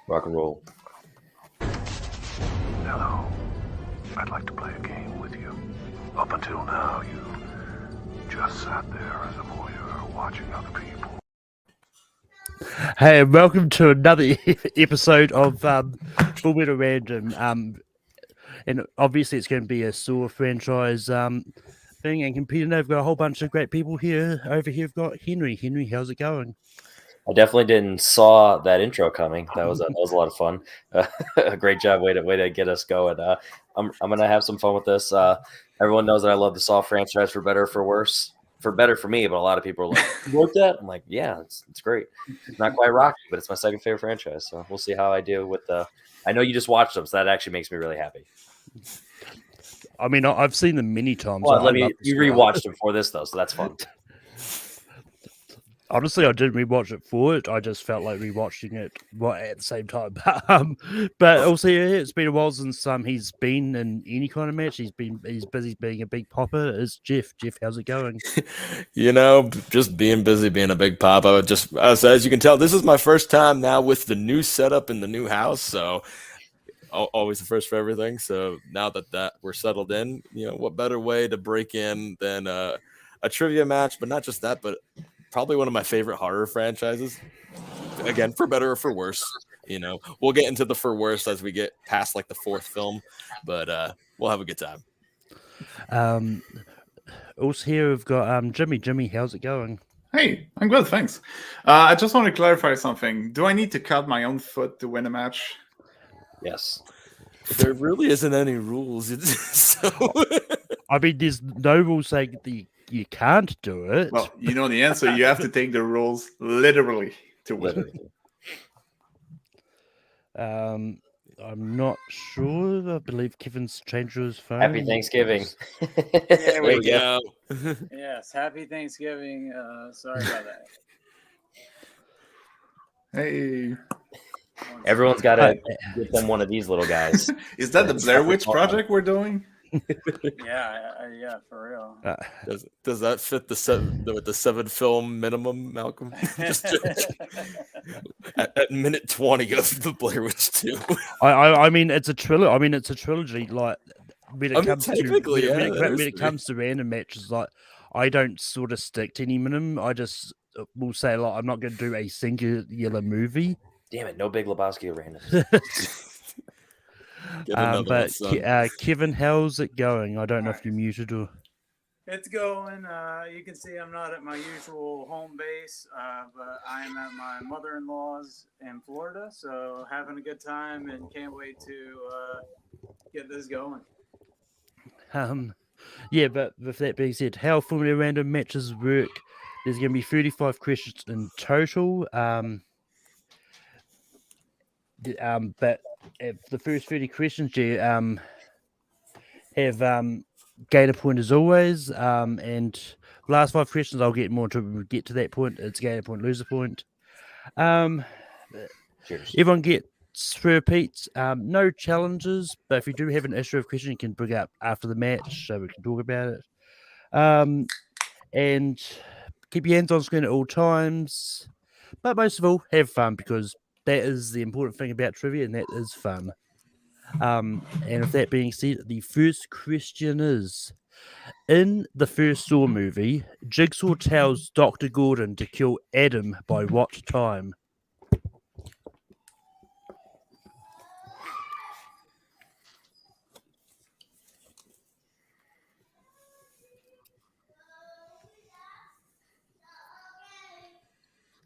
Rock and roll. Hello. I'd like to play a game with you. Up until now, you just sat there as a voyeur watching other people. Hey, and welcome to another episode of Full Metal Random. And obviously it's going to be a Saw franchise thing and competing. I've got a whole bunch of great people here. Over here, I've got Henry. Henry, how's it going? I definitely didn't saw that intro coming. That was a lot of fun. Great job, way to get us going. I'm gonna have some fun with this. Everyone knows that I love the Saw franchise for better or for worse. For better for me, but a lot of people are like, "You wrote that?" I'm like, "Yeah, it's great. It's not quite Rocky, but it's my second favorite franchise. So we'll see how I do with the. I know you just watched them, so that actually makes me really happy. I mean, I've seen them many times. Well, I love this you guy. rewatched them before this though, so that's fun. Honestly, I didn't rewatch it for it. I just felt like rewatching it at the same time. But also, yeah, it's been a while since he's been in any kind of match. He's busy being a big popper. It's Jeff. Jeff, how's it going? Just being busy, being a big pop. As you can tell, this is my first time now with the new setup in the new house. So always the first for everything. So now that we're settled in, what better way to break in than a trivia match? But not just that, but probably one of my favorite horror franchises. Again, for better or for worse. We'll get into the for worse as we get past like the fourth film, but we'll have a good time. Also here we've got Jimmy. Jimmy, how's it going? Hey, I'm good, thanks. I just want to clarify something. Do I need to cut my own foot to win a match? Yes. There really isn't any rules. So I mean, there's no rules saying that you can't do it. Well, you know the answer. You have to take the rules literally to win. I'm not sure. I believe Kevin's changed his phone. Happy Thanksgiving. There we go. Yes, happy Thanksgiving. Sorry about that. Hey, Everyone's got to get them one of these little guys. is that the Blair Witch Project we're doing? Yeah, for real. Does that fit the 7 film minimum, Malcolm? at minute 20 of the Blair Witch 2. I mean, it's a trilogy. I mean, it's a trilogy. Like when it comes to random matches, like I don't sort of stick to any minimum. I just will say like I'm not going to do a singular movie. Damn it! No Big Lebowski or random. But Kevin, how's it going? I don't know if you're muted or. It's going. You can see I'm not at my usual home base, but I'm at my mother-in-law's in Florida, so having a good time and can't wait to get this going. Yeah, but with that being said, how Formula Random matches work? There's going to be 35 questions in total. But the first 30 questions, you have gain a point as always, and last 5 questions I'll get more to get to that point. It's gain a point, lose a point. Cheers. Everyone gets repeats. No challenges, but if you do have an issue of question, you can bring it up after the match so we can talk about it. And keep your hands on screen at all times, but most of all, have fun because that is the important thing about trivia, and that is fun. And with that being said, the first question is: in the first Saw movie, Jigsaw tells Dr. Gordon to kill Adam by what time?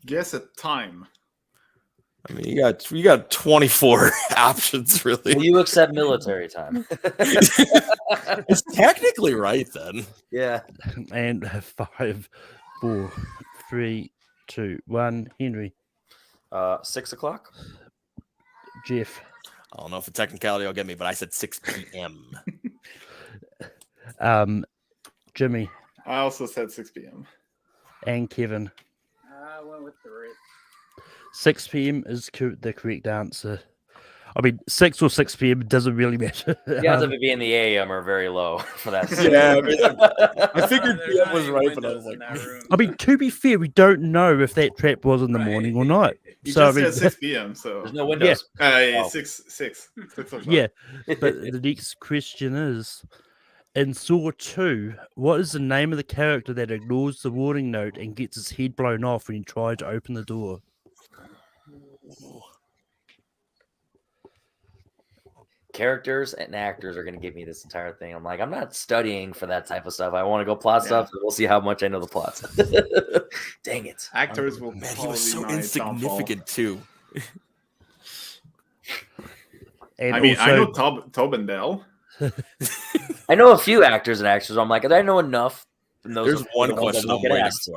Guess a time. I mean, you got 24 options, really. Will you accept military time? It's technically right then. Yeah. And 5, 4, 3, 2, 1. Henry. 6 o'clock. Jeff. I don't know if a technicality will get me, but I said 6 p.m. Jimmy. I also said 6 p.m. And Kevin. I went with 3. 6 p.m. is the correct answer. I mean, 6 or 6 p.m. doesn't really matter. The odds of it being the AM are very low for that. Yeah, I mean, I figured There's PM not was any right, but I windows was in like, that room. I mean, to be fair, we don't know if that trap was in the morning or night. You So, I just mean, said 6 p.m. So There's no windows. Oh. 6 o'clock. yeah. But the next question is, in Saw 2, what is the name of the character that ignores the warning note and gets his head blown off when he tried to open the door? Characters and actors are going to give me this entire thing. I'm like, I'm not studying for that type of stuff. I want to go plot stuff, and we'll see how much I know the plots. Dang it. Actors will man, he probably was so my insignificant too. And I mean, I know also, Tobin Bell. I know a few actors and actors. I'm like, I know enough. And those There's are one the ones that question don't I'm get waiting asked.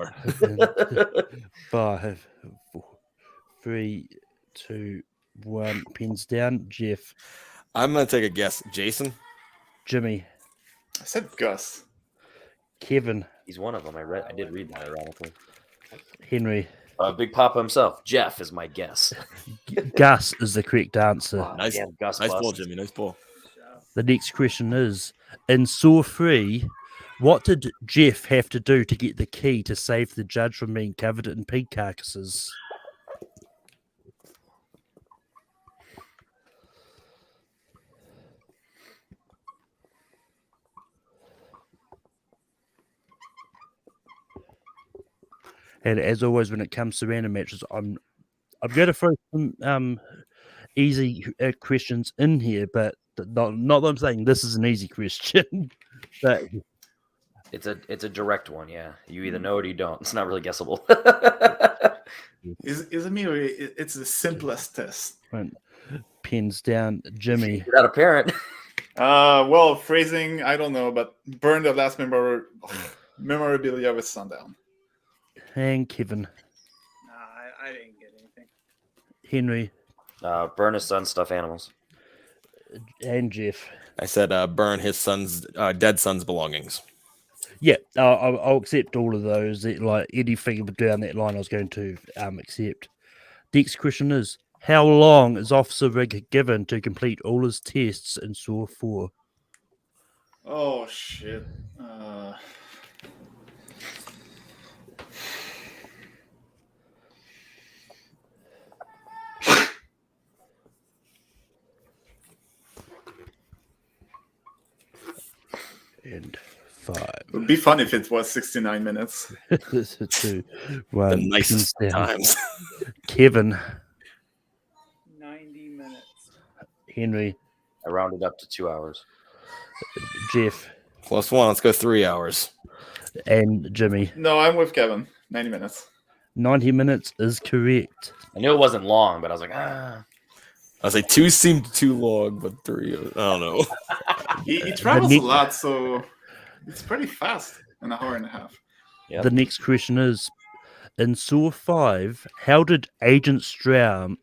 for. 5, 4, 3, 2, 1. Pins down. Jeff, I'm gonna take a guess. Jason. Jimmy, I said Gus. Kevin, He's one of them. I did read that ironically. Henry. Big Papa himself, Jeff, is my guess. Gus is the correct answer. Nice, Damn, Gus nice bust. ball, Jimmy. Nice ball. The next question is, in Saw 3, what did Jeff have to do to get the key to save the judge from being covered in pig carcasses? And as always, when it comes to random matches, I'm going to throw some easy questions in here, but not that I'm saying this is an easy question. But It's a direct one, yeah. You either know it or you don't. It's not really guessable. Is it me or it's the simplest test? pins down, Jimmy. You're not a parent. Well, phrasing, I don't know, but burn the last memorabilia with Sundown. And Kevin, I didn't get anything. Henry, Burn his son's stuffed animals. and Jeff. I said burn his son's dead son's belongings. Yeah, I'll accept all of those. Like anything down that line, I was going to accept. The next question is: how long is Officer Rig given to complete all his tests in Saw 4? Oh shit. And 5. It would be fun if it was 69 minutes. 2, 1. The nicest pins down. times. Kevin, 90 minutes. Henry, I rounded up to 2 hours. Jeff, +1. Let's go 3 hours. and Jimmy. No, I'm with Kevin. 90 minutes. 90 minutes is correct. I knew it wasn't long, but I was like, ah. I was like 2 seemed too long, but 3, I don't know. He travels a neat- lot, so it's pretty fast. An hour and a half. Yep. The next question is: in Saw 5, how did Agent Strom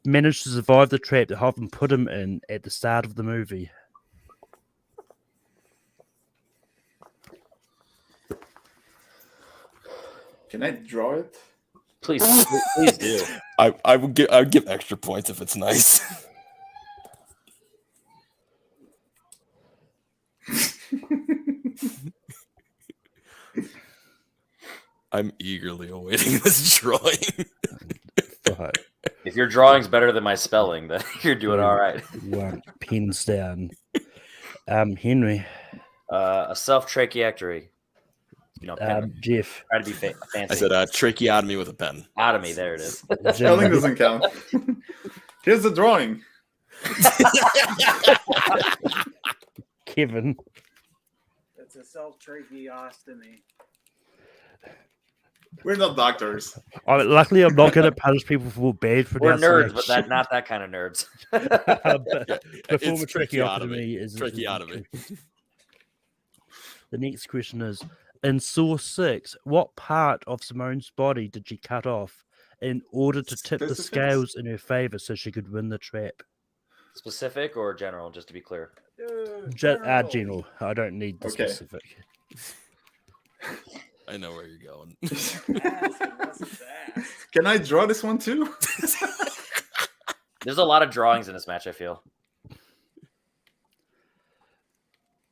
manage to survive the trap that Hoffman put him in at the start of the movie? Can I draw it? Please do. I would give extra points if it's nice. I'm eagerly awaiting this drawing. 5, If your drawing's better than my spelling, then you're doing all right. 1. Pins down. Henry, A self-tracheectomy. You know, pen. Jeff, Try to be fancy. I said tracheotomy with a pen. Out of me. There it is. Spelling Jimmy, doesn't count. Here's the drawing. Kevin, It's a self-tracheostomy. We're not doctors. luckily I'm not going to punish people for bad We're nerds, pronunciation. but not that kind of nerds. The form It's of tracheotomy is tracheotomy. The next question is: in Saw 6, what part of Simone's body did she cut off in order to tip the Specifics? scales in her favor so she could win the trap? Specific or general, just to be clear? General. I don't need the Okay. specific. I know where you're going. Can I draw this one too? There's a lot of drawings in this match, I feel.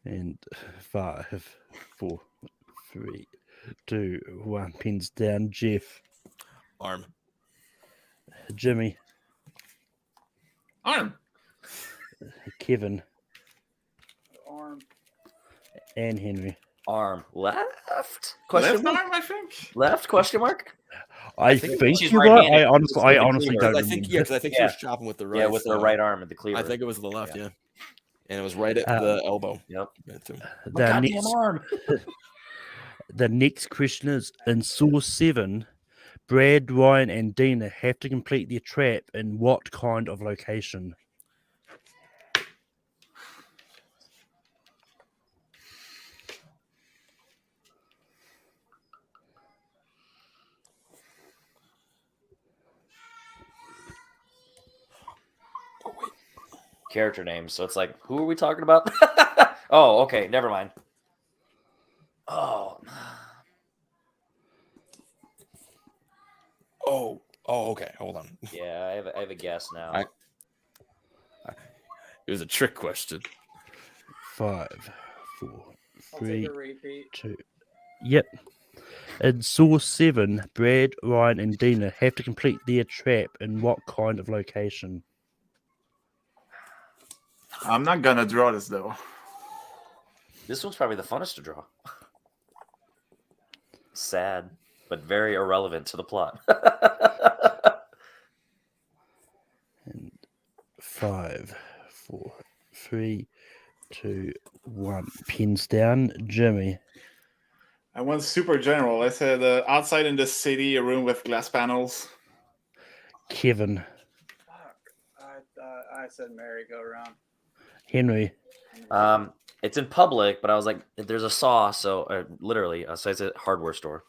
And 5, 4, 3, 2, 1. Pins down. Jeff. Arm. Jimmy. Arm. Kevin. Arm. And Henry. Arm. Left? Left Question mark? arm, I think. Left? Question mark? I think think she's you're right. right-handed. I It's the honestly cleaver. don't I think remember. because I think she was chopping with the right. Yeah, with her so right arm at the cleaver. I think it was the left. Yeah. Yeah, and it was right at the elbow. Yep. Yeah, too. My goddamn arm. The next question is in Saw 7, Brad, Ryan, and Dina have to complete their trap in what kind of location? Character names. So it's like, who are we talking about? Oh, okay. Never mind. Oh. Oh, okay. Hold on. Yeah, I have a guess now. It was a trick question. 5, 4, I'll 3, take a repeat. 2. Yep. In Saw 7, Brad, Ryan, and Dina have to complete their trap in what kind of location? I'm not gonna draw this though. This one's probably the funnest to draw. Sad, but very irrelevant to the plot. And 5, 4, 3, 2, 1. Pins down. Jimmy. I went super general. I said outside in the city, a room with glass panels. Kevin. Fuck. I said merry-go-round. Henry. It's in public, but I was like, there's a saw, so literally, so it's a hardware store.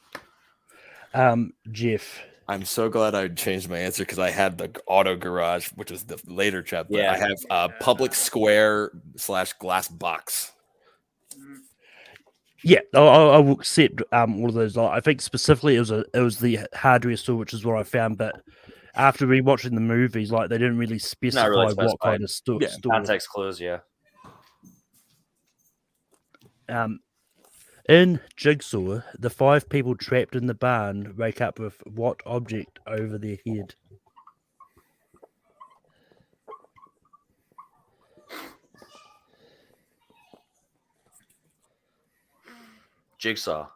Jeff. I'm so glad I changed my answer because I had the auto garage, which was the later trap. But Yeah. I have public square / glass box. Yeah, I will accept all of those. I think specifically it was the hardware store, which is what I found. But after rewatching the movies, like they didn't really specify what specified. kind of store. Yeah, Context clues, yeah. In Jigsaw, the 5 people trapped in the barn wake up with what object over their head? Jigsaw.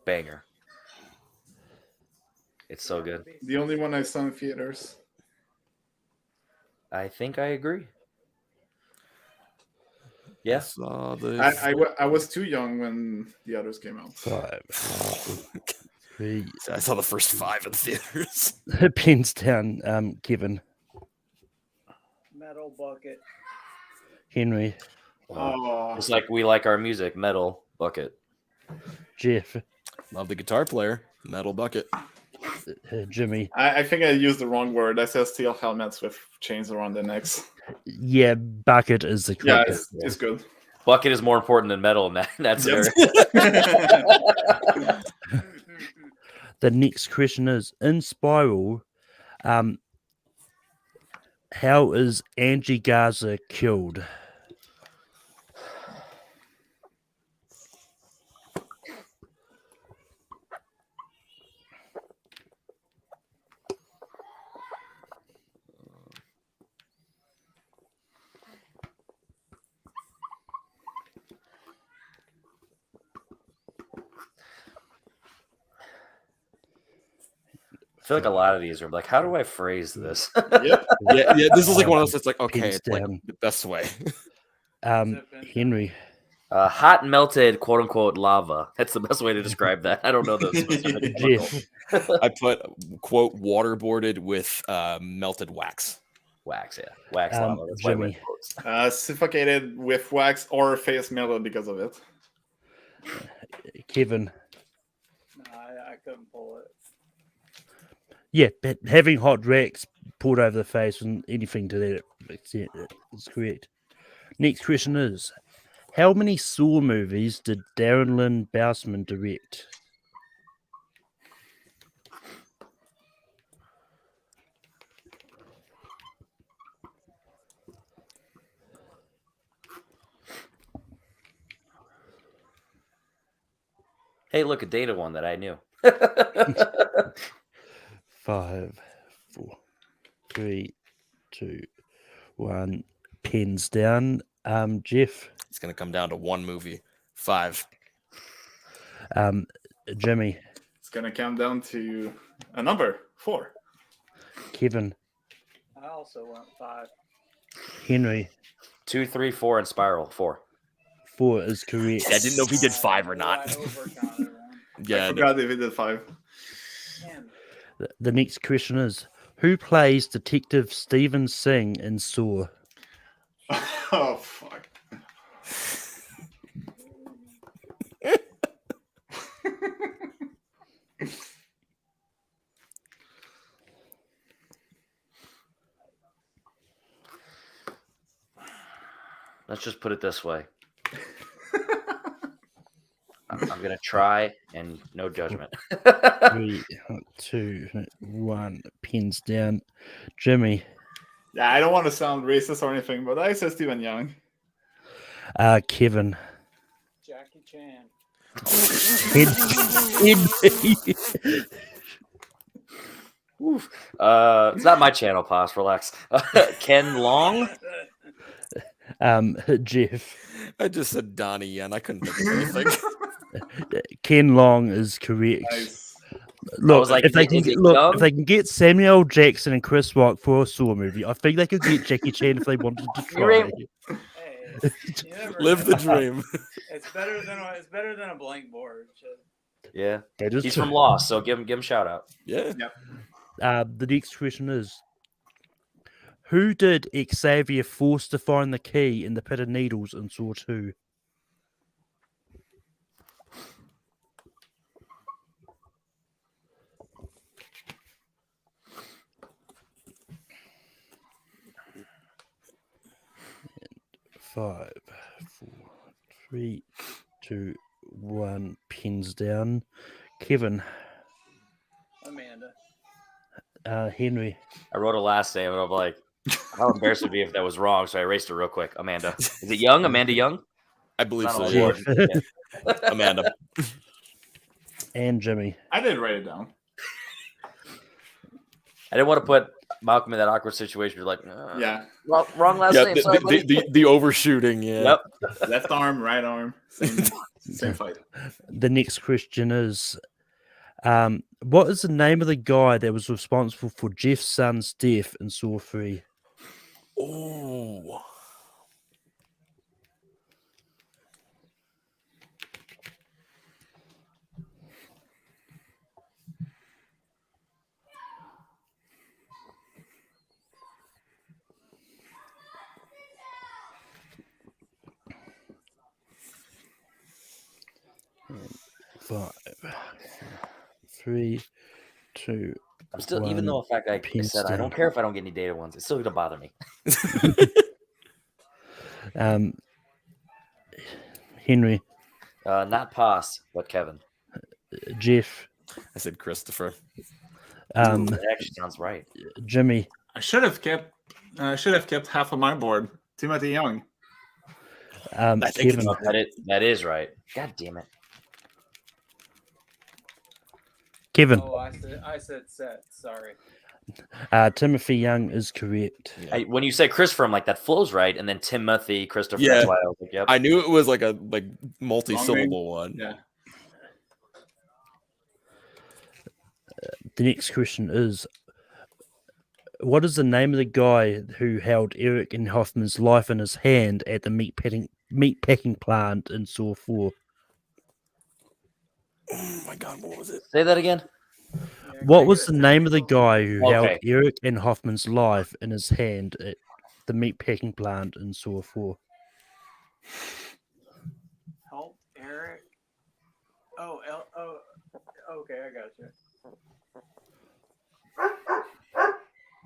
Banger. It's so good. The only one I saw in theaters. I think I agree. Yeah. Saw the I was too young when the others came out. 5, 3. I saw the first 5 in theaters. Pins down. Kevin. Metal bucket. Henry. Oh, It's like we like our music, metal bucket. Jeff. Love the guitar player. Metal bucket. Jimmy. I think I used the wrong word. I said steel helmets with chains around their necks. Yeah, bucket is the Yeah, correct. it's good. Bucket is more important than metal in that scenario. The next question is in Spiral. How is Angie Garza killed? I feel like a lot of these are like, how do I phrase this? Yep. Yeah, this is like one of those that's like, okay, Pins it's like down. the best way. Henry. Hot melted, quote unquote, lava. That's the best way to describe that. I don't know the specific. Jeff. I put quote waterboarded with melted wax. Wax, yeah. Wax lava. That's why I went Jimmy. quotes. Suffocated with wax or face melted because of it. Kevin. No, I couldn't pull it. Yeah, but having hot racks poured over the face and anything to that extent is correct. Next question is, how many Saw movies did Darren Lynn Bousman direct? Hey, look, a data one that I knew. 5, 4, 3, 2, 1. Pens down. Jeff. It's gonna come down to one movie. 5. Jimmy. It's gonna come down to a number 4. Kevin. I also went 5. Henry. 2, 3, 4, and Spiral 4. 4 is correct. I didn't know if he did 5 or not. I overcounted one. Yeah, I forgot if he did 5. Man, The next question is, who plays Detective Stephen Singh in Saw? Oh fuck. Let's just put it this way. I'm gonna try, and no judgment. 3, 2, 1. Pens down. Jimmy. Yeah, I don't want to sound racist or anything, but I said Stephen Young. Kevin. Jackie Chan. Henry. Oof. It's not my channel, Pass. Relax. Ken Long. Jeff. I just said Donnie Yen. I couldn't think of anything. Ken Long is correct. Nice. Look, was like, if they is can it look, young? if they can get Samuel Jackson and Chris Rock for a Saw movie, I think they could get Jackie Chan if they wanted to try. Hey, you never Live the know. dream. It's better than a blank board. Shit. Yeah, That is he's true. from Lost, so give him a shout out. Yeah. The next question is, who did Xavier force to find the key in the pit of needles in Saw 2? Five, 4, 3, 2, 1. Pins down. Kevin. Amanda. Henry. I wrote a last name, and I'm like, how embarrassed would it be if that was wrong? So I erased it real quick. Amanda. Is it Young? Amanda Young? I believe Not so. on Yeah. board. Yeah. Amanda. And Jimmy. I didn't write it down. I didn't want to put Malcolm in that awkward situation. You're like, Yeah. wrong last Yeah, name. Sorry, buddy. the overshooting. Yeah. Yep. Left arm, right arm. Same fight. The next question is, what is the name of the guy that was responsible for Jeff's son's death in Saw 3? Oh. Five, 3, 2. I'm still, even though in fact I said I don't care if I don't get any data ones, it's still gonna bother me. Henry. Not Pass, but Kevin. Jeff. I said Christopher. That actually sounds right. Jimmy. I should have kept half of my board. Timothy Young. I think Kevin. That is right. God damn it. Kevin. Oh, I said set. Sorry. Timothy Young is correct. When you say Christopher, I'm like, that flows right, and then Timothy, Christopher. Yeah. That's why I was like, yep. I knew it was like a multi-syllable one. Yeah. The next question is, what is the name of the guy who held Eric and Hoffman's life in his hand at the meat packing plant in Saw 4? Oh my god, what was it? Say that again. Yeah, What can I was get the a name of the technical? guy who held Okay. Eric and Hoffman's life in his hand at the meat packing plant in Saw 4? Help Eric. Oh, okay, I got you.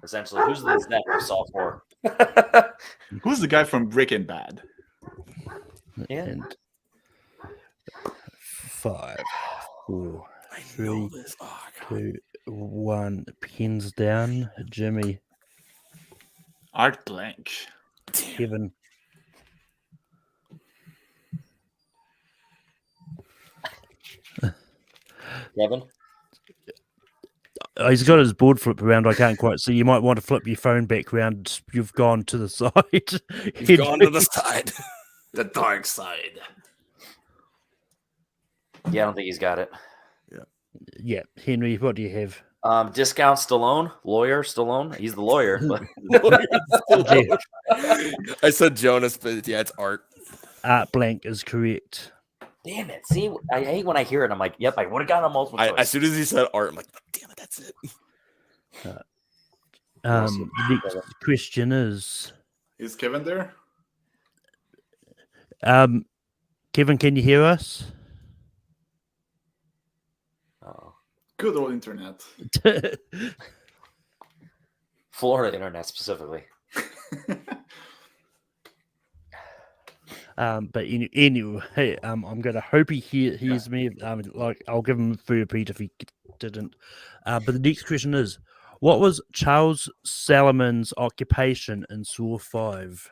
Essentially, who's the Zach of Saw 4? Who's the guy from Breaking Bad? Yeah. And 5, 4, I 3, know this. Oh, God. 2, 1. Pins down. Jimmy. Art Blank. Kevin. Kevin? He's got his board flipped around. I can't quite see. You might want to flip your phone back around. You've gone to the side. You've gone to the side. The dark side. Yeah, I don't think he's got it. Yeah, Henry, what do you have? Discount Stallone, lawyer Stallone. He's the lawyer. But Jeff. I said Jonas, but yeah, it's Art. Art blank is correct. damn it! See, I hate when I hear it. I'm like, yep, I would have gotten a multiple choice. As soon as he said Art, I'm like, damn it, that's it. The next question is, Is Kevin there? Kevin, can you hear us? Oh. Good old internet. Florida internet specifically. But anyway, I'm gonna hope he hears me. Like I'll give him a free repeat if he didn't. But the next question is, what was Charles Salamon's occupation in Saw 5?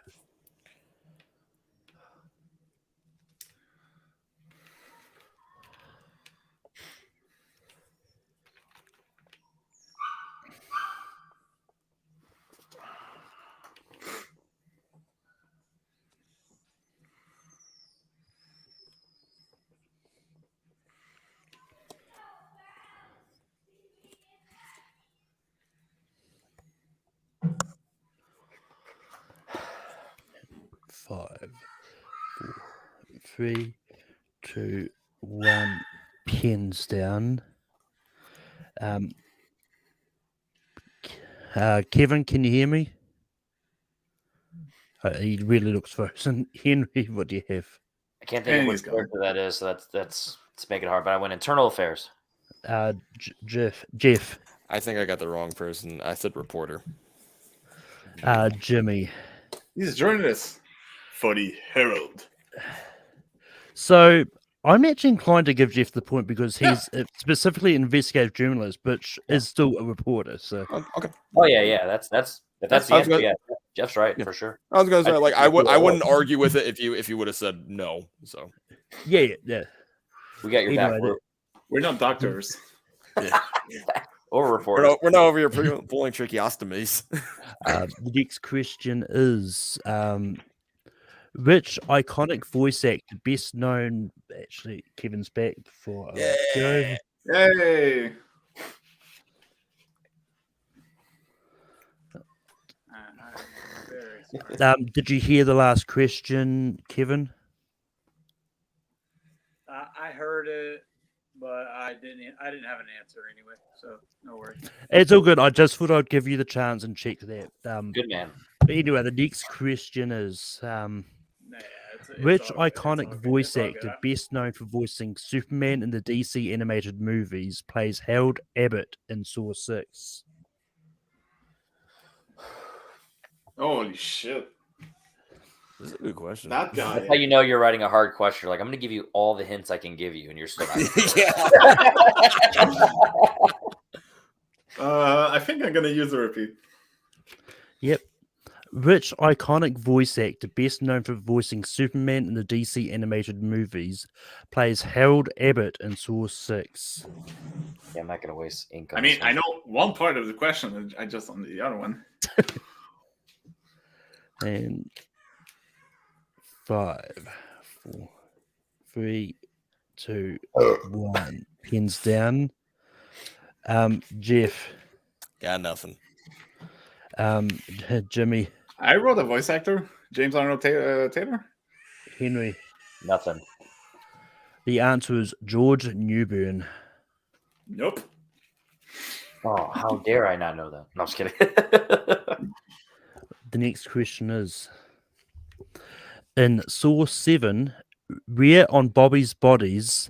Five, 4, 3, 2, 1. Pens down. Kevin, can you hear me? He really looks frozen. Henry, what do you have? I can't think of which character that is. So that's make it hard. But I went internal affairs. Jeff. I think I got the wrong person. I said reporter. Jimmy. He's a journalist for the Herald. So I'm actually inclined to give Jeff the point because he's specifically an investigative journalist, but is still a reporter. So Okay. Oh yeah. That's the answer. Yeah, Jeff's right for sure. I was gonna say like I wouldn't argue with it if you would have said no. So yeah. We got your back. We're not doctors. Or reporters. We're not over here pulling tracheostomies. The next question is which iconic voice actor best known? Actually, Kevin's back for go. Yay! Did you hear the last question, Kevin? I heard it, but I didn't have an answer anyway, so no worries. It's all good. I just thought I'd give you the chance and check that. Good man. But anyway, the next question is which iconic voice actor best known for voicing Superman in the DC animated movies plays Harold Abbott in Saw 6? Holy shit. This is a good question. That guy. That's how you know you're writing a hard question. You're like, I'm going to give you all the hints I can give you, and you're still not. I think I'm going to use a repeat. Yep. Which iconic voice actor best known for voicing Superman in the DC animated movies plays Harold Abbott in Saw 6? Yeah, I'm not going to waste ink on I mean, this one. I know one part of the question. I just on the other one. And 5, 4, 3, 2, 1. Pins down. Jeff. Got nothing. Jimmy. I wrote a voice actor, James Arnold Taylor. Henry. Nothing. The answer is George Newbern. Nope. Oh, how dare I not know that? No, I'm just kidding. The next question is, in Saw 7, where on Bobby's body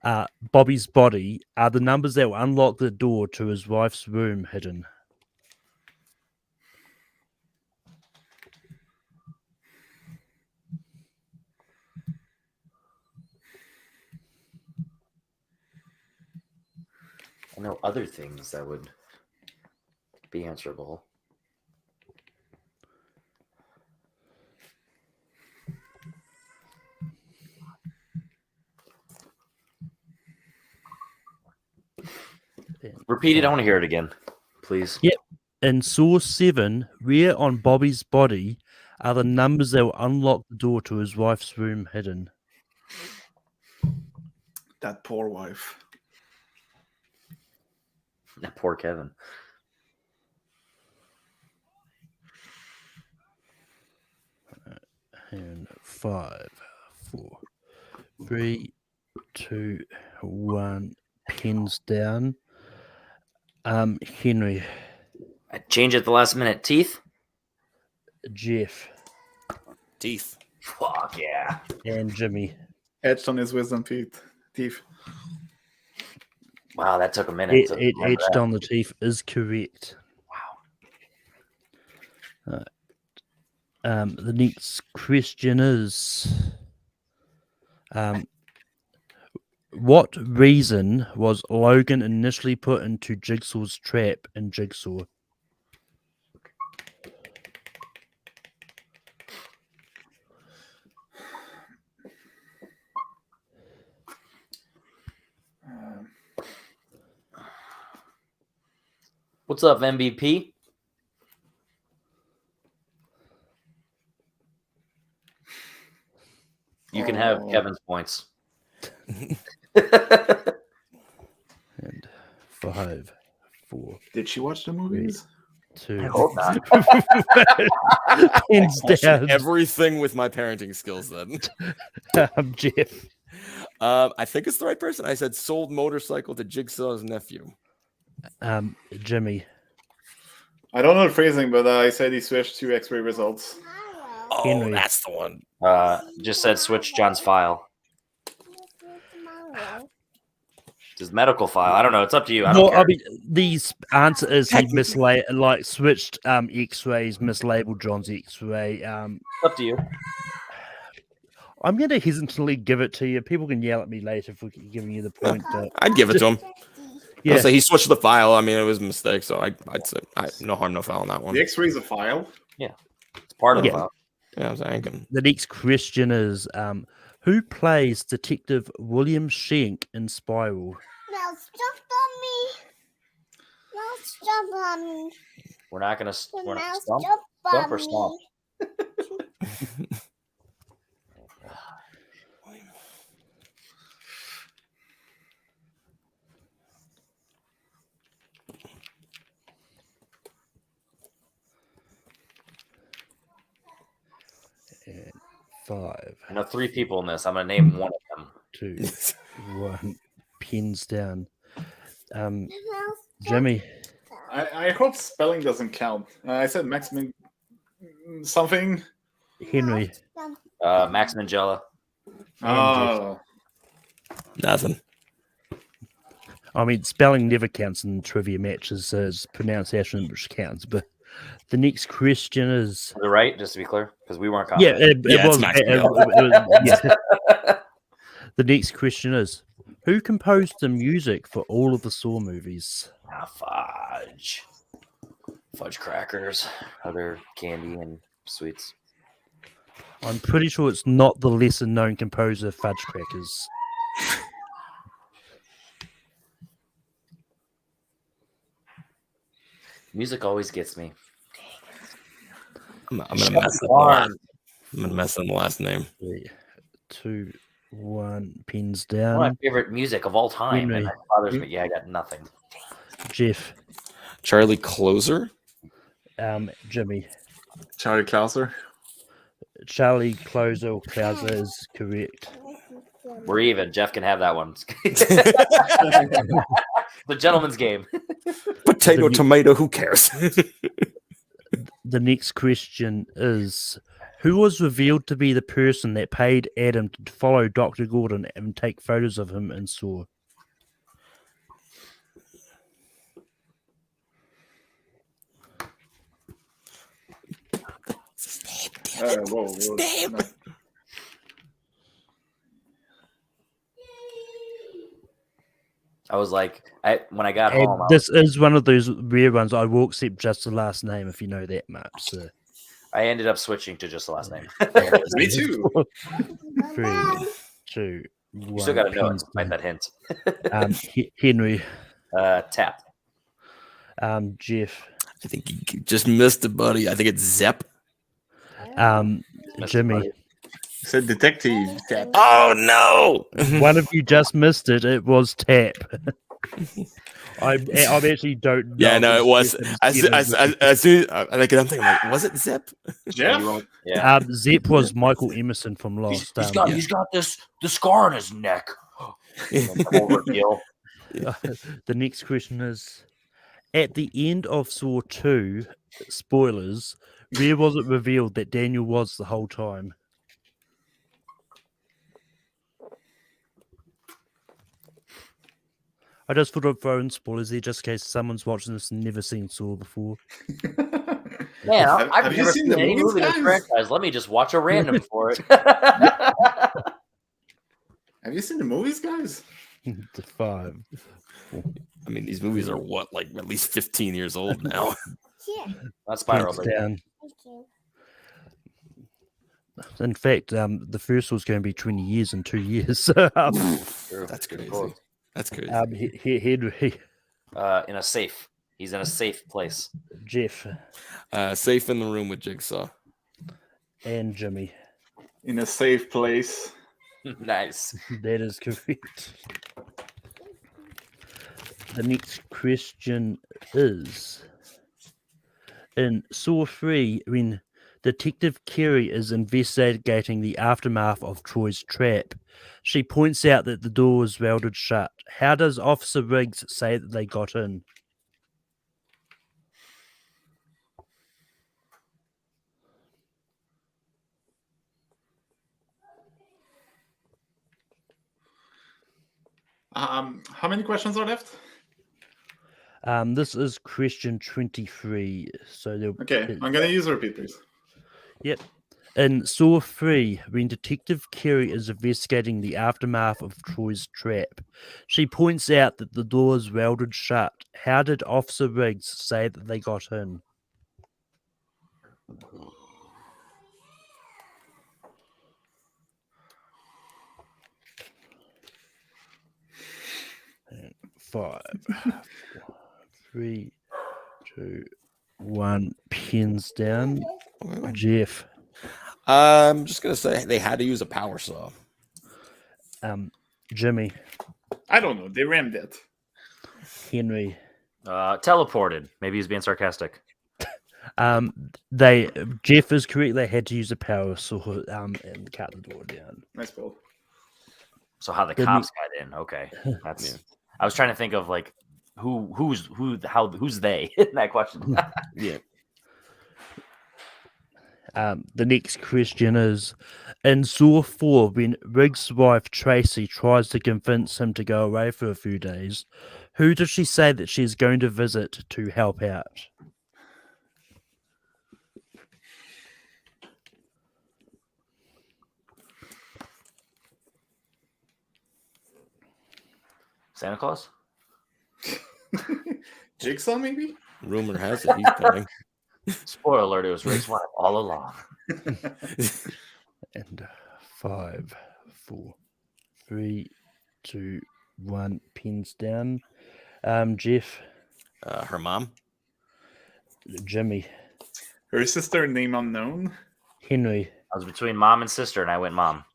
are the numbers that will unlock the door to his wife's room hidden? I know other things that would be answerable. Repeat it. I want to hear it again, please. Yep. In Saw 7, where on Bobby's body are the numbers that will unlock the door to his wife's room hidden? That poor wife. That poor Kevin. And 5, 4, 3, 2, 1. Pins down. Henry, I changed it at the last minute. Teeth? Jeff, Teeth. Fuck yeah. and Jimmy. Etched on his wisdom teeth. Wow, that took a minute. to remember Etched that. on the teeth is correct. Wow. The next question is, what reason was Logan initially put into Jigsaw's trap in Jigsaw? What's up, MVP? You can have Kevin's points. And 5, 4, Did she watch the movies? 2. I hope not. Pins down. Everything with my parenting skills then. Jeff. I think it's the right person. I said sold motorcycle to Jigsaw's nephew. Jimmy. I don't know the phrasing, but I said he switched to X-ray results. Oh, Henry. that's the one. Just said switch John's file. His medical file. I don't know. It's up to you. I don't Well, care. I mean, the answer is he switched X-rays, mislabeled John's X-ray. It's up to you. I'm going to hesitantly give it to you. People can yell at me later for giving you the point. I'd give it to him. Yeah, I'll say he switched the file. I mean, it was a mistake, so I'd say no harm, no foul on that one. The X-ray's a file. It's part of the Yeah. file. Yeah, I was thinking. the next question is, who plays Detective William Schenck in Spiral? Now stop on me. Now stop on me. We're not gonna. We're Now not stump. stop Stump on or stomp? me. And 5, I know 3 people in this. I'm gonna name one of them. 2, 1. Pins down. Now Jimmy. I hope spelling doesn't count. I said maximum something. Henry. Max Mangella. Oh, Nothing. I mean, spelling never counts in trivia matches as pronunciation which counts. But the next question is, Is it right? Just to be clear, because we weren't yeah, confident. it Yeah, it's was. Max Yeah. The next question is, who composed the music for all of the Saw movies? Fudge. Fudge crackers, other candy and sweets. I'm pretty sure it's not the lesser known composer Fudge Crackers. Music always gets me. I'm gonna Shut mess up the the last. barn. I'm gonna mess up the last name. 3, 2, 1. Pins One of down. my favorite music of all time, and Henry. that bothers me. Yeah, I got nothing. Jeff. Charlie Closer. Jimmy. Charlie Klauser. Charlie Closer or Clouser is correct. We're even. Jeff can have that one. The gentleman's game. Potato, The- tomato. Who cares? The next question is, who was revealed to be the person that paid Adam to follow Dr. Gordon and take photos of him in Saw? Whoa. No. I was like, when I got And home, this is one of those rare ones I will accept just the last name if you know that much. So. I ended up switching to just the last name. Me too. 3, 2, 1. You still got to know it pins despite that hint. down. Henry. Tap. Jeff. I think you just missed it, buddy. I think it's Zep. Jimmy. Said detective. Tap. Oh no! One of you just missed it. It was Tap. I actually don't know. Yeah, no, it was. As soon as as I'm thinking, like, was it Zep? Jeff? Yeah. Zep was Michael Emerson from Lost. He's got this scar on his neck. Cool reveal. The next question is: at the end of Saw 2, spoilers, where was it revealed that Daniel was the whole time? I just thought I'd throw in spoilers there just in case someone's watching this and never seen Saw before. Man, I've Have you never seen seen the any movies, movie in this guys? franchise. Let me just watch a random for it. Have you seen the movies, guys? The 5. I mean, these movies are what, like at least 15 years old now. Here. That's Spiral. Points down. Thank you. In fact, the first was going to be 20 years in 2 years. That's crazy. That's crazy. Henry, In a safe. He's in a safe place. Jeff, Safe in the room with Jigsaw. and Jimmy. In a safe place. Nice. That is correct. The next question is: in Saw 3, when Detective Kerry is investigating the aftermath of Troy's trap, she points out that the door was welded shut. How does Officer Riggs say that they got in? How many questions are left? This is question 23. So Okay, I'm gonna use repeat, please. Yep. In Saw 3, when Detective Kerry is investigating the aftermath of Troy's trap, she points out that the door is welded shut. How did Officer Riggs say that they got in? And 5, 4, 3, 2, 1. Pins down. Jeff. I'm just gonna say they had to use a power saw. Jimmy. I don't know. They rammed it. Henry. Teleported. Maybe he's being sarcastic. Jeff is correct. They had to use a power saw and cut the door down. Nice pull. So how the Didn't cops got in? Okay, that's. Yeah. I was trying to think of like who's they in that question. Yeah. The next question is: in Saw 4, when Riggs' wife Tracy tries to convince him to go away for a few days, who does she say that she's going to visit to help out? Santa Claus. Jigsaw, maybe? Rumor has it he's coming. Spoiler alert: it was Rick's wife all along. And 5, 4, 3, 2, 1. Pins down. Jeff. Her mom. Jimmy. Her sister, name unknown. Henry. I was between mom and sister, and I went mom.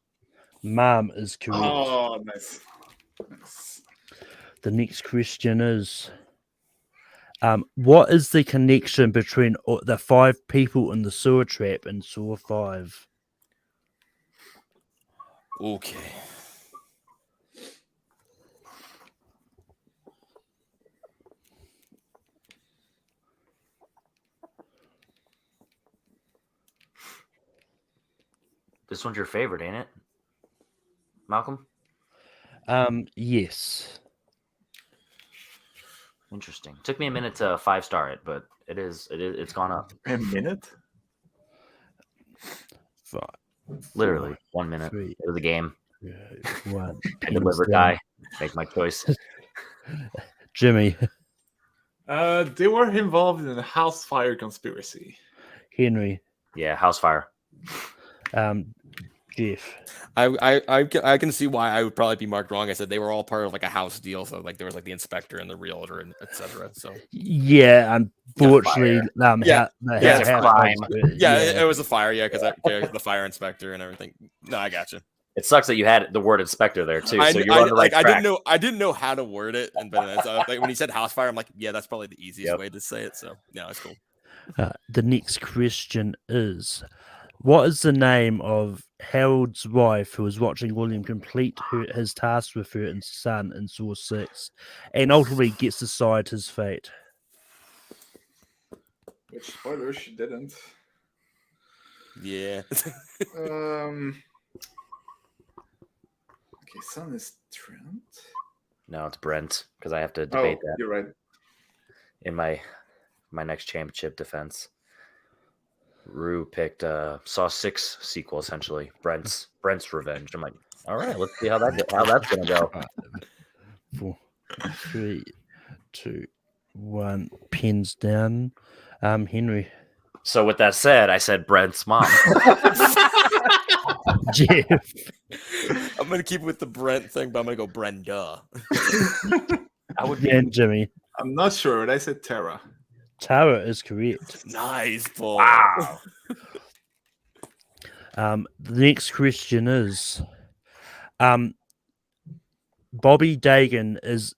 Mom is correct. Oh, nice. The next question is: what is the connection between the 5 people in the sewer trap in Saw 5? Okay. This one's your favorite, ain't it, Malcolm? Yes. Interesting. Took me a minute to 5-star it, but it's gone up. A minute? 5. Literally 1 minute. 3, It was a game. 1. I deliver, die. Make my choice. Jimmy. They were involved in a house fire conspiracy. Henry. Yeah, house fire. Jeff. I can see why I would probably be marked wrong. I said they were all part of like a house deal, so like there was like the inspector and the realtor and etc. So Yeah, unfortunately, Yeah. Yeah, how crime. it was a fire. Yeah, because the fire inspector and everything. No, I got you. It sucks that you had the word inspector there too, so you're on the right I track. didn't know how to word it, and but like, when he said house fire, I'm like, yeah, that's probably the easiest way to say it. So yeah, it's cool. The next question is, what is the name of Harold's wife who was watching William complete his task with her and son in Saw 6 and ultimately gets to decide his fate? Which spoiler, she didn't. Yeah. Okay, son is Trent. No, it's Brent because I have to debate that You're right. in my next championship defense. Rue picked Saw 6 sequel essentially. Brent's Revenge. I'm like, all right, let's see how that's gonna go. 4, 3, 2, 1. Pens down. Henry. So with that said, I said Brent's mom. Jeff. I'm gonna keep with the Brent thing, but I'm gonna go Brenda. I would be And Jimmy. I'm not sure, but I said Tara. Tara is correct. Nice, Paul. wow. The next question is, Bobby Dagan is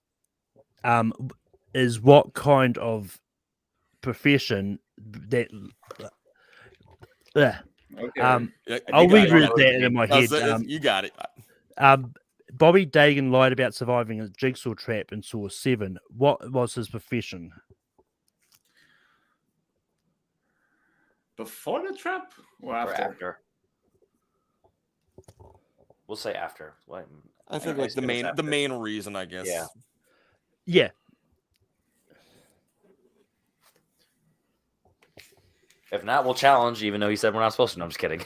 what kind of profession that? Okay. I'll reread that in my head. You got it. Bobby Dagan lied about surviving a jigsaw trap in Saw 7. What was his profession? Before the trap or Or after? after. We'll say after. I think I like assume it's the main reason, I guess. Yeah. Yeah. If not, we'll challenge, even though he said we're not supposed to. No, I'm just kidding.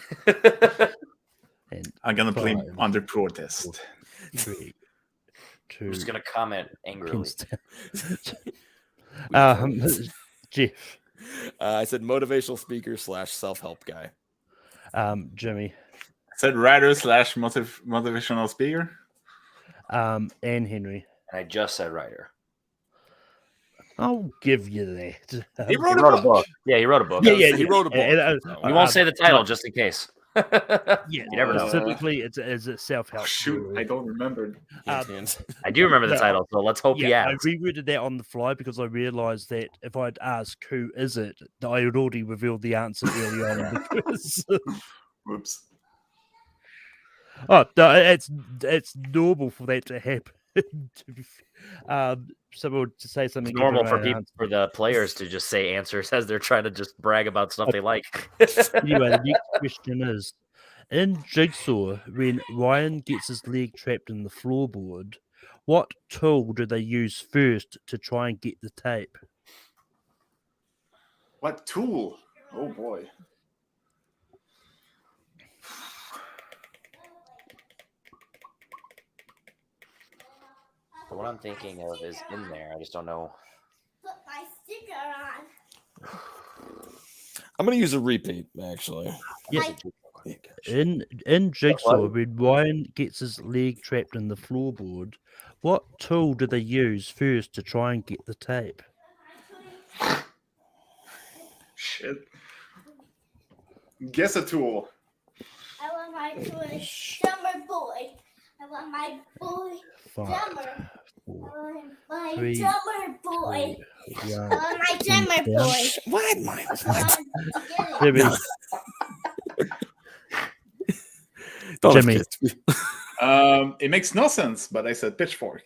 And I'm gonna blame 5, under protest. 3, 2. I'm just gonna comment angrily. Jeff. I said motivational speaker / self-help guy. Jimmy. I said writer / motivational speaker. And Henry. And I just said writer. I'll give you that. He He wrote a book. Yeah, he wrote a book. Yeah, He wrote a book. We won't say the title just in case. Yeah, You never know. specifically, it's a self-help. Shoot, I don't remember. I do remember the title, so let's hope he Yeah, I asks. reread that on the fly because I realized that if I'd asked who is it, I had already revealed the answer early on. Because, Whoops. no, it's normal for that to happen. Someone to say something. It's normal give for the right people, answer. for the players to just say answers as they're trying to just brag about stuff they like. Anyway, the next question is: in Jigsaw, when Ryan gets his leg trapped in the floorboard, what tool do they use first to try and get the tape? What tool? Oh boy. The one I'm thinking of is in there. I just don't know. Put my sticker on. I'm gonna use a repeat, actually. Yeah. In Jigsaw, when Ryan gets his leg trapped in the floorboard, what tool do they use first to try and get the tape? Shit. Guess a tool. I want my boy, drummer boy. I want my boy, 5, drummer. I 4, want my 3, drummer boy. 2, I 1. want my drummer down. boy. What? I want to get it. Jimmy. Jimmy. It makes no sense, but I said pitchfork.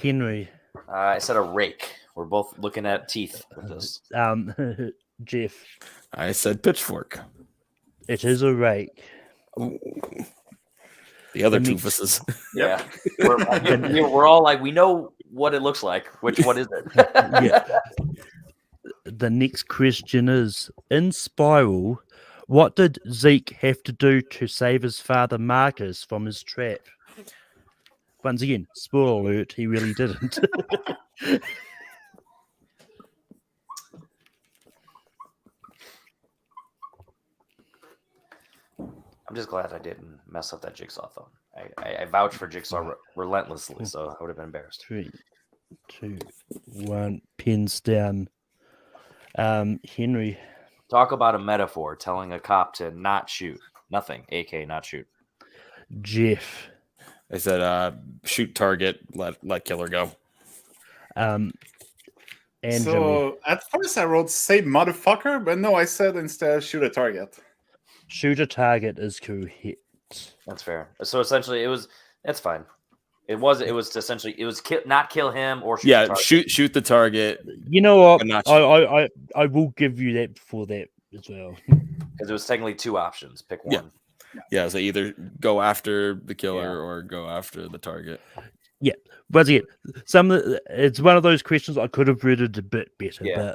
Henry. I said a rake. We're both looking at teeth with this. Jeff. I said pitchfork. It is a rake. The other That two makes- fisses. Yeah, we're all like, we know what it looks like. What is it? Yeah. The next question is: in Spiral, what did Zeke have to do to save his father Marcus from his trap? Once again, spoiler alert, he really didn't. I'm I'm just glad I didn't mess up that Jigsaw phone. I vouch for Jigsaw relentlessly, so I would have been embarrassed. 3, 2, 1. Pins down. Henry. Talk about a metaphor telling a cop to not shoot. Nothing. AK not shoot. Jeff. I said, shoot target, let killer go. And Jimmy. So at first I wrote say motherfucker, but no, I said instead shoot a target. Shoot a target is correct. That's fair. So essentially, that's fine. It was essentially not kill him or shoot. Yeah, the target. shoot the target. You know what? but not I will give you that for that as well. Because it was technically 2 options. Pick one. Yeah, so either go after the killer or go after the target. Yeah, once again, it's one of those questions I could have read it a bit better. Yeah.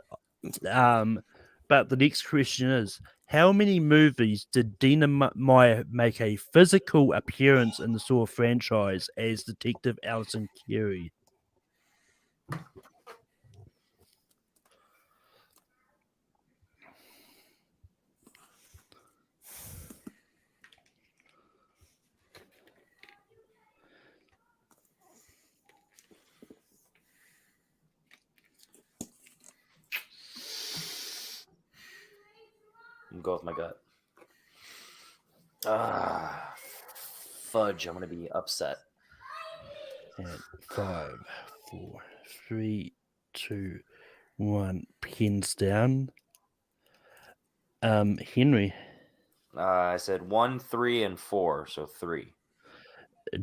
But the next question is: how many movies did Dina Meyer make a physical appearance in the Saw franchise as Detective Alison Carey? I'm going with my gut. Fudge. I'm going to be upset. And 5, 4, 3, 2, 1. Pins down. Henry. I said 1, 3, and 4. So 3.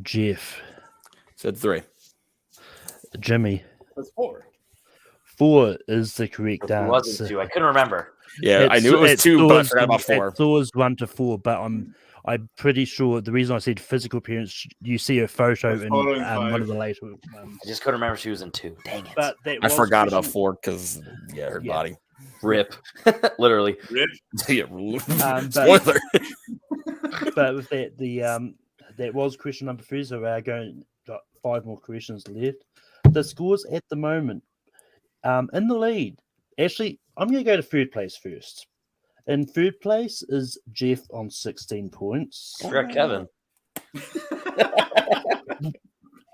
Jeff. Said 3. Jimmy. That's 4. 4 is the correct It wasn't answer. 2. I couldn't remember. Yeah, I knew it was 2, but I forgot about 4. It was 1 to 4, but I'm pretty sure the reason I said physical appearance, you see a photo in one of the later. I just couldn't remember if she was in 2. Dang it! But I forgot about 4 because her body. Rip, literally. Rip. Spoiler. But with that, that was question number 3. So we're got 5 more questions left. The scores at the moment, in the lead. Actually, I'm going to go to third place first. In third place is Jeff on 16 points. Correct, Kevin.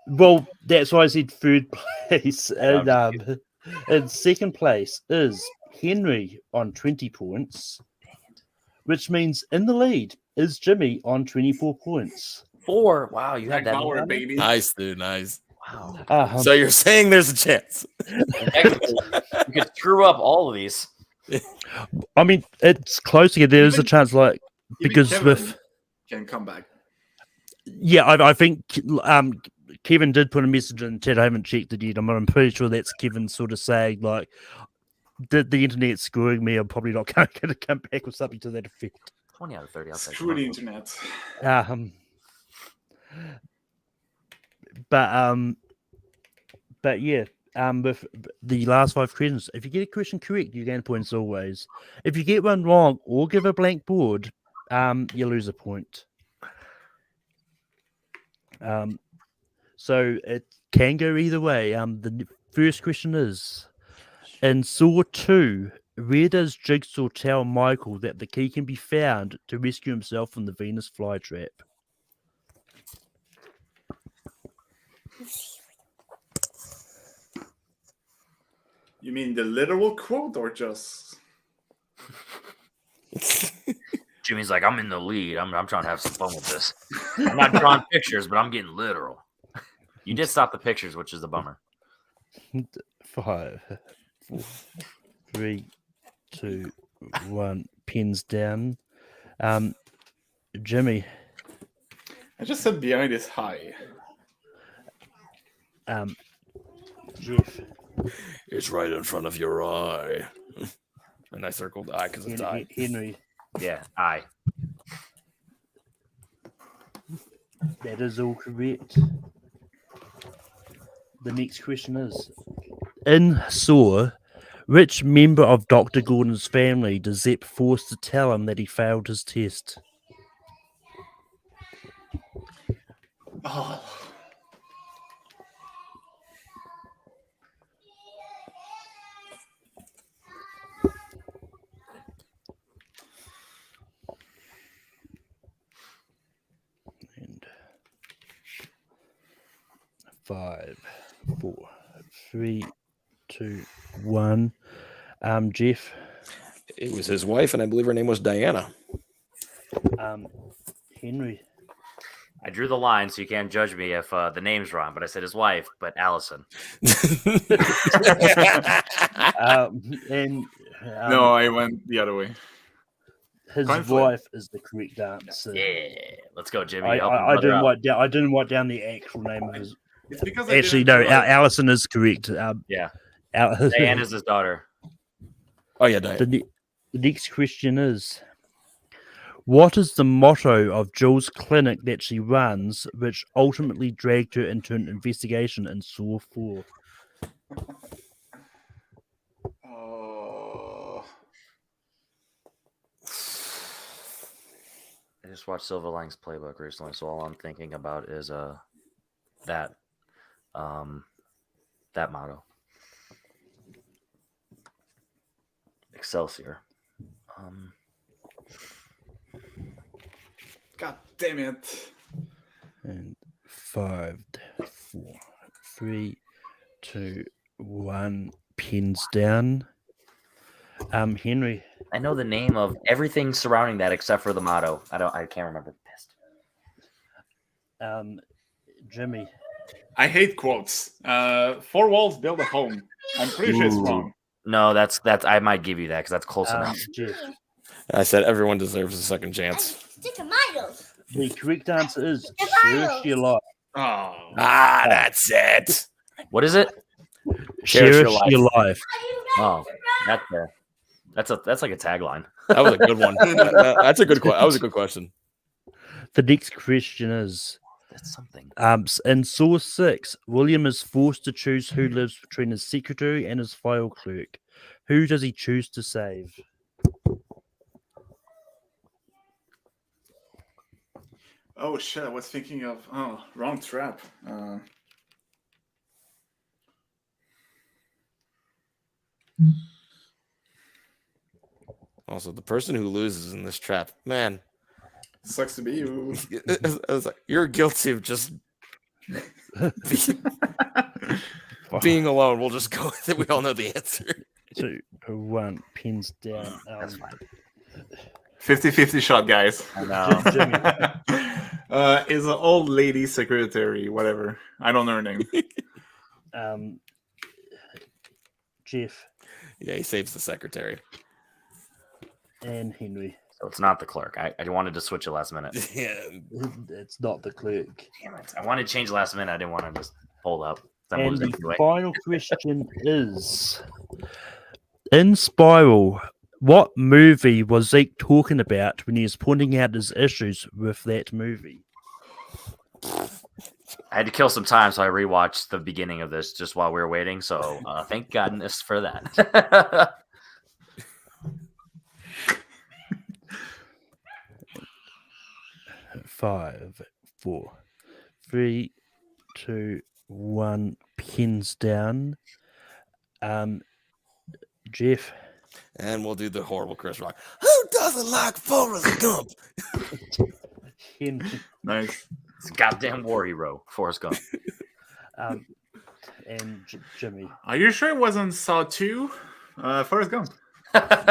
Well, that's why I said third place. And in second place is Henry on 20 points, which means in the lead is Jimmy on 24 points. 4. Wow, you had that. Power, baby. Nice, dude. Nice. Wow. So you're saying there's a chance? You could screw up all of these. I mean, it's close again. There is a chance, because Kevin with can come back. Yeah, I think Kevin did put a message in chat. I haven't checked it yet. I'm pretty sure that's Kevin sort of saying like, the internet's screwing me. I'm probably not going to come back with something to that effect. 20 out of 30. Screw the internet. But yeah. With the last 5 questions, if you get a question correct, you gain points always. If you get one wrong or give a blank board, you lose a point. So it can go either way. The first question is, in Saw 2, where does Jigsaw tell Michael that the key can be found to rescue himself from the Venus flytrap? You mean the literal quote or just? Jimmy's like, I'm in the lead. I'm trying to have some fun with this. I'm not drawing pictures, but I'm getting literal. You did stop the pictures, which is the bummer. 5, 4, 3, 2, 1. Pins down. Jimmy. I just said behind is high. Jeff. It's right in front of your eye. And I circled eye because it's eye. Henry. Yeah, I. That is all correct. The next question is, in Saw, which member of Dr. Gordon's family does Zepp force to tell him that he failed his test? Oh. 5, 4, 3, 2, 1. Jeff. It was his wife, and I believe her name was Diana. Henry. I drew the line, so you can't judge me if the name's wrong. But I said his wife, but Allison. No, I went the other way. His Coin flip. wife is the correct answer. Yeah, let's go, Jimmy. I Help your didn't brother out. write down. I didn't write down the actual name of his. It's because I Actually, didn't no. realize- Allison is correct. Yeah, Al- Diana's his daughter. Oh yeah, Diana. the next question is: what is the motto of Jill's clinic that she runs, which ultimately dragged her into an investigation in Saw 4? Oh, I just watched Silver Linings Playbook recently, so all I'm thinking about is that motto. Excelsior. God damn it. And 5, 4, 3, 2, 1. Pins down. Henry. I know the name of everything surrounding that except for the motto. I can't remember. Pissed. Jimmy. I hate quotes. 4 walls build a home. I'm pretty sure it's wrong. No, that's. I might give you that because that's close enough. Jeff. I said everyone deserves a second chance. The tomatoes. The correct answer is cherish your life. Oh. Ah, that's it. What is it? Cherish your life. Oh, that's like a tagline. That was a good one. That's a good question. That was a good question. The next question is: That's something. in Saw 6, William is forced to choose who lives between his secretary and his file clerk. Who does he choose to save? Oh shit, I was thinking of wrong trap. Also, the person who loses in this trap, man, Sucks to be you. I was like, you're guilty of just being alone. We'll just go with it. We all know the answer. 2, 1. Pins down. That's fine. 50-50 shot, guys. I know. Is an old lady secretary, whatever. I don't know her name. Jeff Yeah, he saves the secretary. and Henry. So it's not the clerk. I wanted to switch it last minute. Yeah, It's not the clerk. Damn it! I wanted to change last minute. I didn't want to just hold up. I'm And losing the anyway. final question is: in Spiral, what movie was Zeke talking about when he was pointing out his issues with that movie? I had to kill some time, so I rewatched the beginning of this just while we were waiting. So thank goodness for that. 5, 4, 3, 2, 1. Pins down. Jeff. and we'll do the horrible Chris Rock. Who doesn't like Forrest Gump? Henry. Nice. It's a goddamn war hero, Forrest Gump. And Jimmy. Are you sure it wasn't Saw 2? Forrest Gump.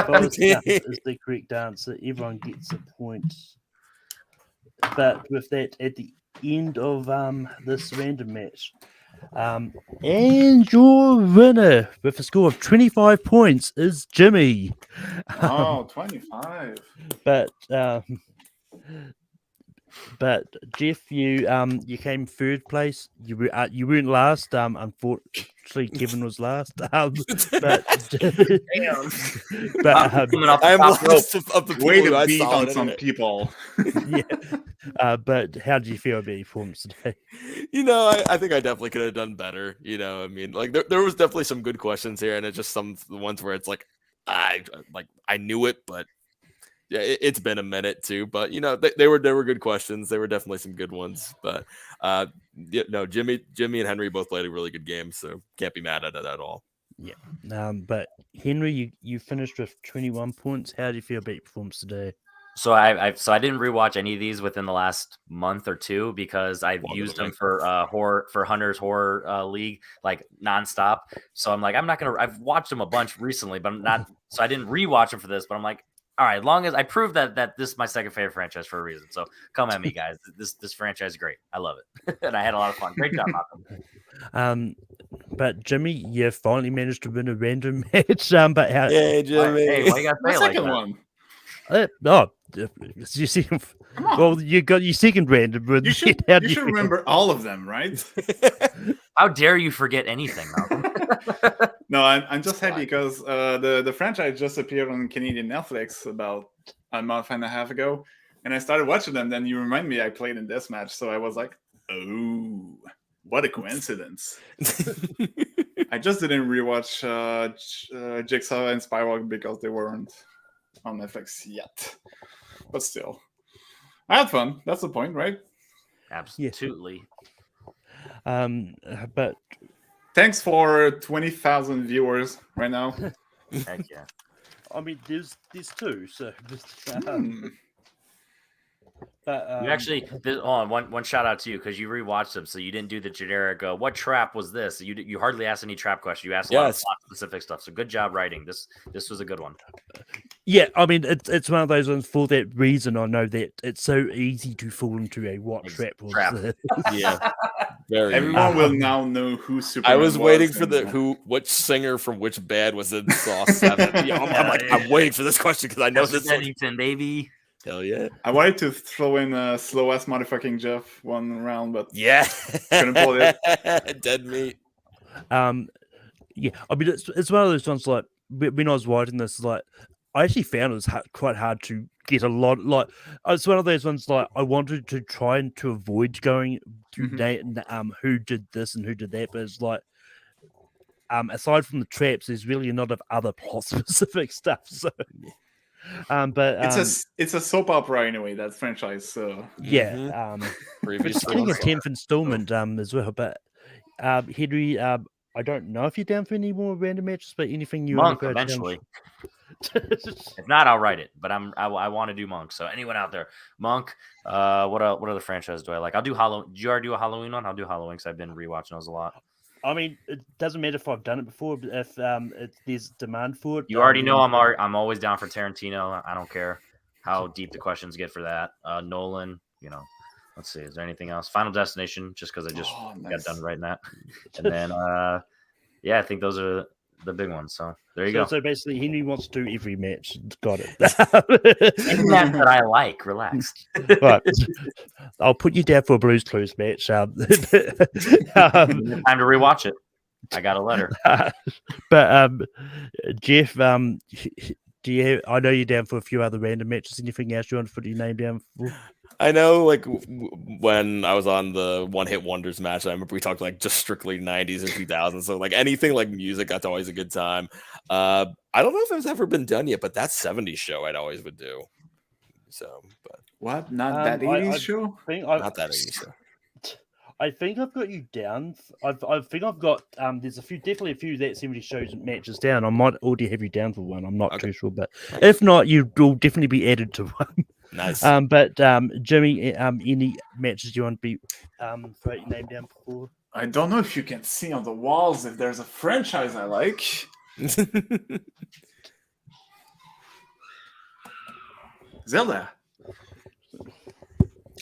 Forrest Gump is the correct answer. Everyone gets a point. But with that, at the end of this random match, and your winner with a score of 25 points is Jimmy. Oh, 25. But Jeff, you came third place. You weren't last. Unfortunately, Kevin was last. But Damn. Coming off the I'm top rope. last of the Way people to I beat saw on it some anyway. people. yeah. But how do you feel about your performance today? You know, I think I definitely could have done better. You know, I mean, like there was definitely some good questions here, and it's just some ones where it's like I knew it, but yeah, it's been a minute too. But you know, they were good questions. They were definitely some good ones. But yeah, no, Jimmy and Henry both played a really good game, so can't be mad at it at all. Yeah. But Henry, you finished with 21 points. How do you feel about your performance today? So I didn't rewatch any of these within the last month or two because I've Well, used good them for Hunter's Horror League like nonstop. So I'm like, I'm not gonna. I've watched them a bunch recently, but I'm not. So I didn't rewatch them for this. But I'm like, all right, long as I prove that this is my second favorite franchise for a reason. So come at me, guys. This franchise is great. I love it, and I had a lot of fun. Great job, Malcolm. But Jimmy, you finally managed to win a random match. But how? Yay, Jimmy! Hey, why you gotta My say it like second that? one. You see, Come on. well, you got your second random. But You should how you do should remember all of them, right? How dare you forget anything, Malcolm? No, I'm just happy because the franchise just appeared on Canadian Netflix about a month and a half ago, and I started watching them. Then you remind me I played in this match, so I was like, oh, what a coincidence! I just didn't rewatch Jigsaw and Spywalk because they weren't on Netflix yet, but still, I had fun. That's the point, right? Absolutely. But Thanks for 20,000 viewers right now. Heck yeah. I mean, there's two, so. You actually, hold on, one shout out to you because you rewatched them, so you didn't do the generic. What trap was this? You hardly asked any trap questions. You asked a lot of specific stuff. So good job writing. This was a good one. Yeah, I mean, it's one of those ones for that reason. I know that it's so easy to fall into a what trap was. Yeah, very. Everyone will now know who Superman I was waiting for which singer from which band was in Saw 7. Yeah, I'm waiting for this question because I know this. Bennington, baby. Hell yeah! I wanted to throw in a slow ass motherfucking Jeff one round, but yeah, couldn't pull it. Dead meat. Yeah, I mean, it's one of those ones like when I was writing this, like I actually found it was quite hard to get a lot. Like it's one of those ones like I wanted to try and to avoid going to who did this and who did that, but it's like aside from the traps, there's really a lot of other plot specific stuff. So. But it's a soap opera anyway, that franchise. So yeah, it's getting a 10th installment as well. But Henry, I don't know if you're down for any more random matches, but anything you Monk eventually. If not, I'll write it. But I want to do Monk. So anyone out there, Monk. What other franchise do I like? I'll do Halloween. Did you already do a Halloween one? I'll do Halloween because I've been rewatching those a lot. I mean, it doesn't matter if I've done it before, but if there's demand for it. You already know I'm always down for Tarantino. I don't care how deep the questions get for that. Nolan, let's see. Is there anything else? Final Destination, just because I just got done writing that. And then, I think those are the big ones. So there you go. So basically, Henry wants to do every match. Got it. Any match that I like. Relax. Right. I'll put you down for a Blues Clues match. Time to rewatch it. I got a letter. But Jeff, do you? I know you're down for a few other random matches. Anything else you want to put your name down for? I know, like when I was on the One Hit Wonders match, I remember we talked like just strictly 90s and 2000s. So like anything like music, that's always a good time. I don't know if it's ever been done yet, but that 70s show I'd always would do. So, but what? Not that 80s show? Not that 80s show. I think I've got you down. I think I've got there's definitely a few that 70 shows and matches down. I might already have you down for one. I'm not too sure, but if not, you will definitely be added to one. Nice. But Jimmy, any matches you want to be throw your name down for? I don't know if you can see on the walls if there's a franchise I like. Zelda.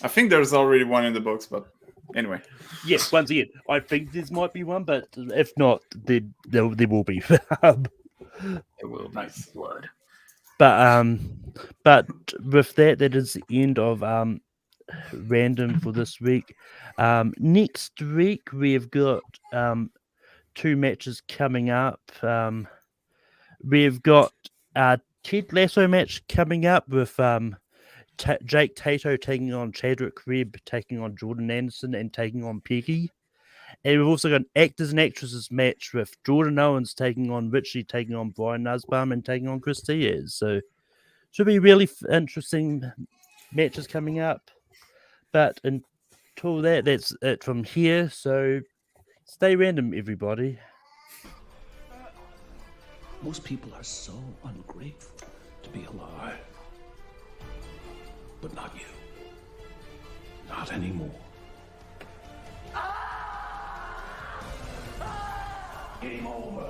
I think there's already one in the books, but anyway. Yes, once again, I think this might be one, but if not, there will be. There will be blood. But with that is the end of random for this week. Next week we've got 2 matches coming up. We've got a Ted Lasso match coming up with Jake Tato taking on Chadwick Rebb, taking on Jordan Anderson, and taking on Peggy. And we've also got an actors and actresses match with Jordan Owens taking on Richie, taking on Brian Nussbaum, and taking on Chris Diaz. So should be really interesting matches coming up. But until that's it from here. So stay random, everybody. Most people are so ungrateful to be alive. But not you. Not anymore. Game over.